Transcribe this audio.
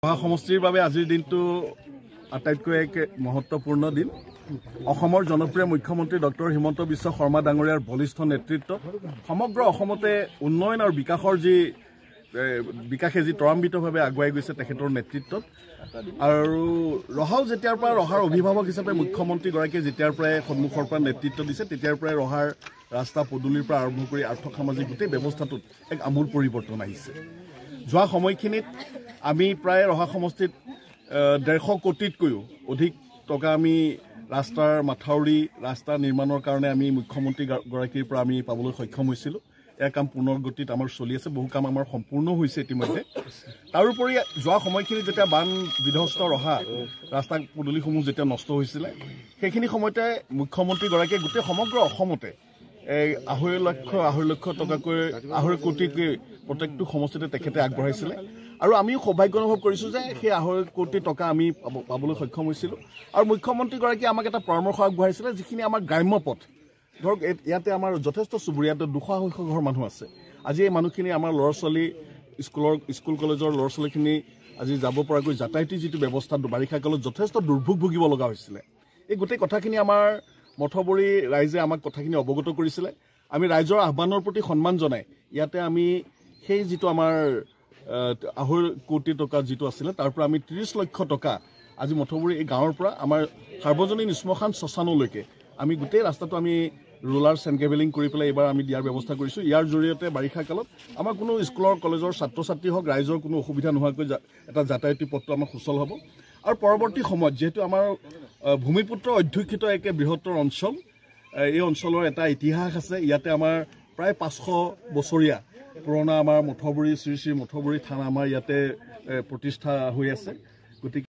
সমষ্টিৰ বাবে আজিৰ দিনটো আটাইতকৈ এক মহত্বপূৰ্ণ দিন। অসমৰ জনপ্ৰিয় মুখ্যমন্ত্ৰী ডক্টৰ হিমন্ত বিশ্ব শৰ্মা ডাঙৰীয়াৰ বলিষ্ঠ নেতৃত্বত সমগ্ৰ অসমতে উন্নয়ন আৰু বিকাশে যি ত্বৰান্বিতভাৱে আগুৱাই গৈছে তেখেতৰ নেতৃত্বত। আৰু ৰহাও যেতিয়াৰ পৰা ৰহাৰ অভিভাৱক হিচাপে মুখ্যমন্ত্ৰীগৰাকীয়ে যেতিয়াৰ পৰাই সন্মুখৰ পৰা নেতৃত্ব দিছে তেতিয়াৰ পৰাই ৰহাৰ ৰাস্তা পদূলিৰ পৰা আৰম্ভ কৰি আৰ্থ সামাজিক গোটেই ব্যৱস্থাটোত এক আমূল পৰিৱৰ্তন আহিছে। যোৱা সময়খিনিত আমি প্ৰায় ৰহা সমষ্টিত 150 কোটিতকৈও অধিক টকা আমি ৰাস্তাৰ মাথাউৰি ৰাস্তা নিৰ্মাণৰ কাৰণে আমি মুখ্যমন্ত্ৰীগৰাকীৰ পৰা আমি পাবলৈ সক্ষম হৈছিলোঁ। ইয়াৰ কাম পুনৰ গতিত আমাৰ চলি আছে, বহু কাম আমাৰ সম্পূৰ্ণ হৈছে ইতিমধ্যে। তাৰোপৰি যোৱা সময়খিনিত যেতিয়া বান বিধ্বস্ত ৰহা ৰাস্তা পদূলিসমূহ যেতিয়া নষ্ট হৈছিলে সেইখিনি সময়তে মুখ্যমন্ত্ৰীগৰাকীয়ে গোটেই সমগ্ৰ অসমতে 2.5 লাখ টকাকৈ 2.5 কোটিকৈ প্ৰত্যেকটো সমষ্টিতে তেখেতে আগবঢ়াইছিলে। আৰু আমিও সৌভাগ্য অনুভৱ কৰিছোঁ যে সেই 2.5 কোটি টকা আমি পাবলৈ সক্ষম হৈছিলোঁ। আৰু মুখ্যমন্ত্ৰীগৰাকীয়ে আমাক এটা পৰামৰ্শ আগবঢ়াইছিলে, যিখিনি আমাৰ গ্ৰাম্য পথ ধৰক ইয়াতে আমাৰ যথেষ্ট চুবুৰীয়াতে 200 ঘৰ মানুহ আছে। আজি এই মানুহখিনি আমাৰ ল'ৰা ছোৱালী স্কুল কলেজৰ ল'ৰা ছোৱালীখিনি আজি যাব পৰাকৈ যাতায়াতী যিটো ব্যৱস্থা বাৰিষা কালত যথেষ্ট দুৰ্ভোগ ভুগিব লগা হৈছিলে। এই গোটেই কথাখিনি আমাৰ মঠবৰী ৰাইজে আমাক কথাখিনি অৱগত কৰিছিলে। আমি ৰাইজৰ আহ্বানৰ প্ৰতি সন্মান জনাই ইয়াতে আমি সেই যিটো আমাৰ 2.5 কোটি টকা যিটো আছিলে তাৰ পৰা আমি 30 লক্ষ টকা আজি মঠবৰী এই গাঁৱৰ পৰা আমাৰ সাৰ্বজনীন শ্মশান শ্মশানলৈকে আমি গোটেই ৰাস্তাটো আমি ৰোলাৰ চেণ্ড কেবেলিং কৰি পেলাই এইবাৰ আমি দিয়াৰ ব্যৱস্থা কৰিছোঁ। ইয়াৰ জৰিয়তে বাৰিষা কালত আমাৰ কোনো স্কুলৰ কলেজৰ ছাত্ৰ ছাত্ৰী হওক ৰাইজৰ কোনো অসুবিধা নোহোৱাকৈ এটা যাতায়াতী পথটো আমাৰ সুচল হ'ব। আৰু পৰৱৰ্তী সময়ত যিহেতু আমাৰ ভূমিপুত্ৰ অধ্যুষিত এক বৃহত্তৰ অঞ্চল, এই অঞ্চলৰ এটা ইতিহাস আছে। ইয়াতে আমাৰ প্ৰায় 500 বছৰীয়া পুৰণা আমাৰ মঠবৰী শ্ৰী শ্ৰী মঠবৰী থান আমাৰ ইয়াতে প্ৰতিষ্ঠা হৈ আছে। গতিকে